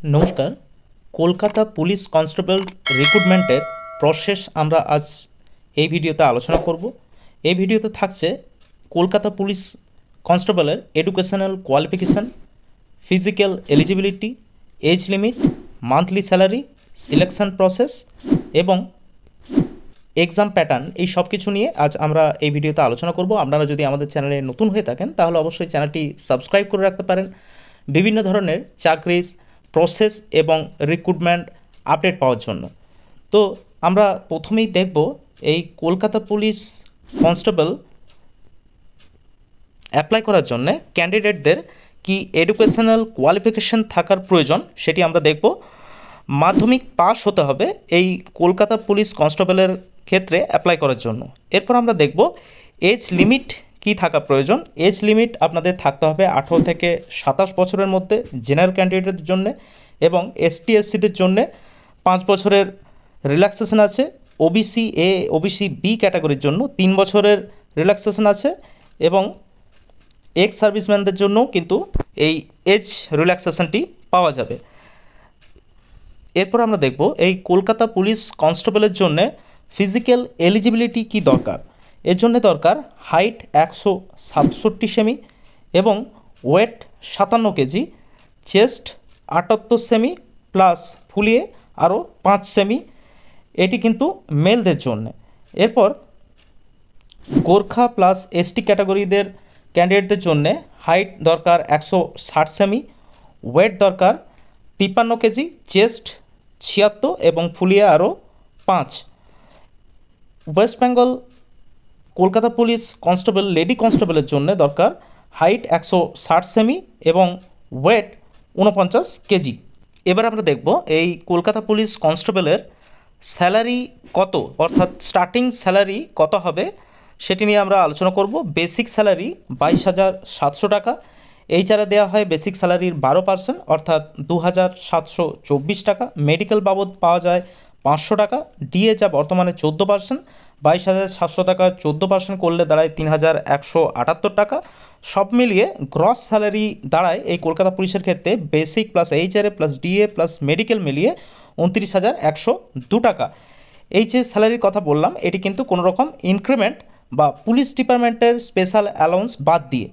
নমস্কার। Kolkata police constable রিক্রুটমেন্টের process আমরা আজ এই ভিডিওতে আলোচনা করব। এই ভিডিওতে থাকছে কলকাতা পুলিশ কনস্টেবলের educational qualification, physical eligibility, age limit, monthly salary, selection process এবং এক্সাম প্যাটার্ন, এই সব কিছু নিয়ে আজ আমরা এই ভিডিওতে আলোচনা করব। আপনারা যদি আমাদের চ্যানেলে নতুন হয়ে থাকেন তাহলে অবশ্যই চ্যানেলটি সাবস্ক্রাইব করে রাখতে পারেন বিভিন্ন ধরনের চাকরির প্রসেস এবং রিক্রুটমেন্ট আপডেট পাওয়ার জন্য। তো আমরা প্রথমেই দেখব এই কলকাতা পুলিশ কনস্টেবল অ্যাপ্লাই করার জন্য ক্যান্ডিডেটদের কি এডুকেশনাল কোয়ালিফিকেশান থাকার প্রয়োজন সেটি আমরা দেখব। মাধ্যমিক পাস হতে হবে এই কলকাতা পুলিশ কনস্টেবলের ক্ষেত্রে অ্যাপ্লাই করার জন্য। এরপর আমরা দেখব এজ লিমিট কি থাকা প্রয়োজন। এজ লিমিট আপনাদের থাকতে হবে 18 থেকে 27 বছরের মধ্যে জেনারেল ক্যান্ডিডেটের জন্য, এবং এসটি এসসিদের জন্য 5 বছরের রিল্যাক্সেশন আছে। ওবিসি এ ওবিসি বি ক্যাটাগরির জন্য 3 বছরের রিল্যাক্সেশন আছে, এবং এক্স সার্ভিসম্যানদের জন্য কিন্তু এই এজ রিল্যাক্সেশনটি পাওয়া যাবে। এরপর আমরা দেখব এই কলকাতা পুলিশ কনস্টেবলের জন্য ফিজিক্যাল এলিজিবিলিটি কি দরকার। এর জন্য দরকার হাইট 167 সেমি এবং ওয়েট 57 কেজি, চেস্ট 78 সেমি প্লাস ফুলিয়ে আরও 5 সেমি, এটি কিন্তু মেলদের জন্য। এরপর গোর্খা প্লাস এসটি ক্যাটাগরিদের ক্যান্ডিডেটদের জন্য হাইট দরকার 160 সেমি, ওয়েট দরকার 53 কেজি, চেস্ট 76 এবং ফুলিয়ে আরও 5। West Bengal Kolkata police constable lady কনস্টেবলের জন্য দরকার হাইট 160 সেমি এবং ওয়েট 49 কেজি। এবার আমরা দেখব এই কলকাতা পুলিশ কনস্টেবলের স্যালারি কত, অর্থাৎ স্টার্টিং স্যালারি কত হবে সেটি নিয়ে আমরা আলোচনা করব। বেসিক স্যালারি 22,700 টাকা। এইচআরে দেওয়া হয় বেসিক স্যালারির 12%, অর্থাৎ 2,724 টাকা। মেডিকেল বাবদ পাওয়া যায় 500 টাকা। ডিএ যা বর্তমানে 14%, 22,700 টাকা 14% করলে দাঁড়ায় 3,178 টাকা। সব মিলিয়ে গ্রস স্যালারি দাঁড়ায় এই কলকাতা পুলিশের ক্ষেত্রে basic plus HRA plus DA plus medical মিলিয়ে 29,102 টাকা। এই যে স্যালারির কথা বললাম এটি কিন্তু কোনো রকম ইনক্রিমেন্ট বা পুলিশ ডিপার্টমেন্টের স্পেশাল অ্যালাউন্স বাদ দিয়ে।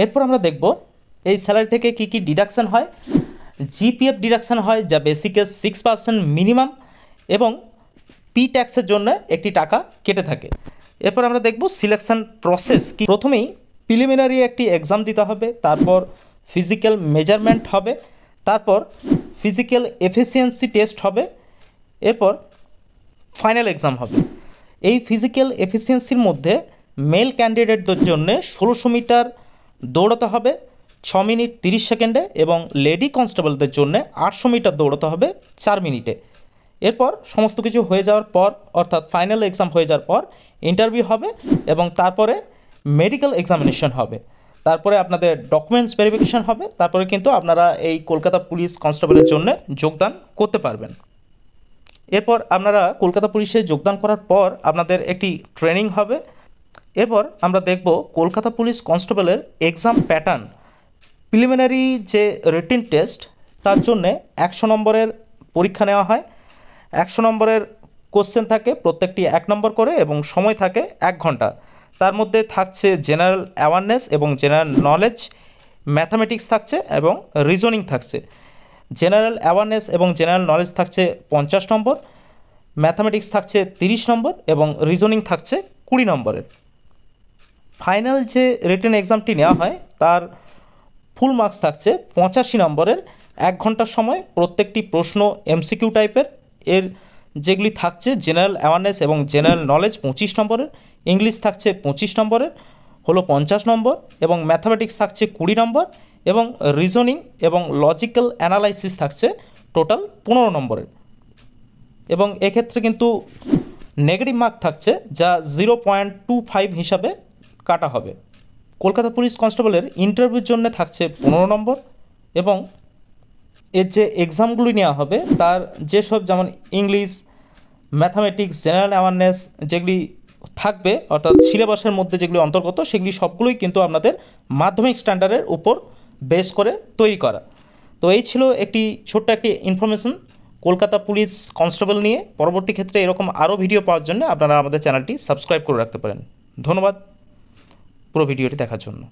এরপর আমরা দেখব এই স্যালারি থেকে কি কি ডিডাকশান হয়। জিপিএফ ডিডাকশান হয় যা বেসিকের 6% মিনিমাম, এবং পি ট্যাক্সের জন্য একটি টাকা কেটে থাকে। এরপর আমরা দেখব সিলেকশন প্রসেস কি। প্রথমেই প্রিলিমিনারি একটি এক্সাম দিতে হবে, তারপর ফিজিক্যাল মেজারমেন্ট হবে, তারপর ফিজিক্যাল এফিসিয়েন্সি টেস্ট হবে, এরপর ফাইনাল এক্সাম হবে। এই ফিজিক্যাল এফিসিয়েন্সির মধ্যে মেল ক্যান্ডিডেটদের জন্য 1600 মিটার দৌড়াতে হবে 6 মিনিট 30 সেকেন্ডে, এবং লেডি কনস্টেবলদের জন্য 800 মিটার দৌড়াতে হবে 4 মিনিটে। এরপর সমস্ত কিছু হয়ে যাওয়ার পর, অর্থাৎ ফাইনাল এক্সাম হয়ে যাওয়ার পর ইন্টারভিউ হবে, এবং তারপরে মেডিকেল এক্সামিনেশন হবে, তারপরে আপনাদের ডকুমেন্টস ভেরিফিকেশন হবে, তারপরে কিন্তু আপনারা এই কলকাতা পুলিশ কনস্টেবলের জন্য যোগদান করতে পারবেন। এরপর আপনারা কলকাতা পুলিশে যোগদান করার পর আপনাদের একটি ট্রেনিং হবে। এরপর আমরা দেখব কলকাতা পুলিশ কনস্টেবলের এক্সাম প্যাটার্ন। প্রিলিমিনারি যে রিটেন টেস্ট তার জন্যে 100 নম্বরের পরীক্ষা নেওয়া হয়। 100 নম্বরের কোশ্চেন থাকে, প্রত্যেকটি 1 নম্বর করে, এবং সময় থাকে 1 ঘন্টা। তার মধ্যে থাকছে জেনারেল অ্যাওয়ারনেস এবং জেনারেল নলেজ, ম্যাথামেটিক্স থাকছে এবং রিজনিং থাকছে। জেনারেল অ্যাওয়ারনেস এবং জেনারেল নলেজ থাকছে 50 নম্বর, ম্যাথামেটিক্স থাকছে 30 নম্বর এবং রিজনিং থাকছে 20 নম্বরের। ফাইনাল যে রিটেন এক্সামটি নেওয়া হয় তার ফুল মার্কস থাকছে 85 নম্বরের। 1 ঘন্টার সময় প্রত্যেকটি প্রশ্ন এমসিকিউ টাইপের। এর যেগুলি থাকছে জেনারেল অ্যাওয়ারনেস এবং জেনারেল নলেজ 25 নম্বরের, ইংলিশ থাকছে 25 নম্বরের, হলো 50 নম্বর, এবং ম্যাথামেটিক্স থাকছে 20 নম্বর, এবং রিজনিং এবং লজিক্যাল অ্যানালাইসিস থাকছে টোটাল 15 নম্বরের। এবং এক্ষেত্রে কিন্তু নেগেটিভ মার্ক থাকছে যা 0.25 হিসাবে কাটা হবে। কলকাতা পুলিশ কনস্টেবলের ইন্টারভিউর জন্য থাকছে 15 নম্বর, এবং এর যে এক্সামগুলি নেওয়া হবে তার যেসব, যেমন ইংলিশ, ম্যাথামেটিক্স, জেনারেল অ্যাওয়ারনেস যেগুলি থাকবে, অর্থাৎ সিলেবাসের মধ্যে যেগুলি অন্তর্গত, সেগুলি সবগুলোই কিন্তু আপনাদের মাধ্যমিক স্ট্যান্ডার্ডের উপর বেস করে তৈরি করা। তো এই ছিল একটি ছোট্ট একটি ইনফরমেশন কলকাতা পুলিশ কনস্টেবল নিয়ে। পরবর্তী ক্ষেত্রে এরকম আরও ভিডিও পাওয়ার জন্য আপনারা আমাদের চ্যানেলটি সাবস্ক্রাইব করে রাখতে পারেন। ধন্যবাদ পুরো ভিডিওটি দেখার জন্য।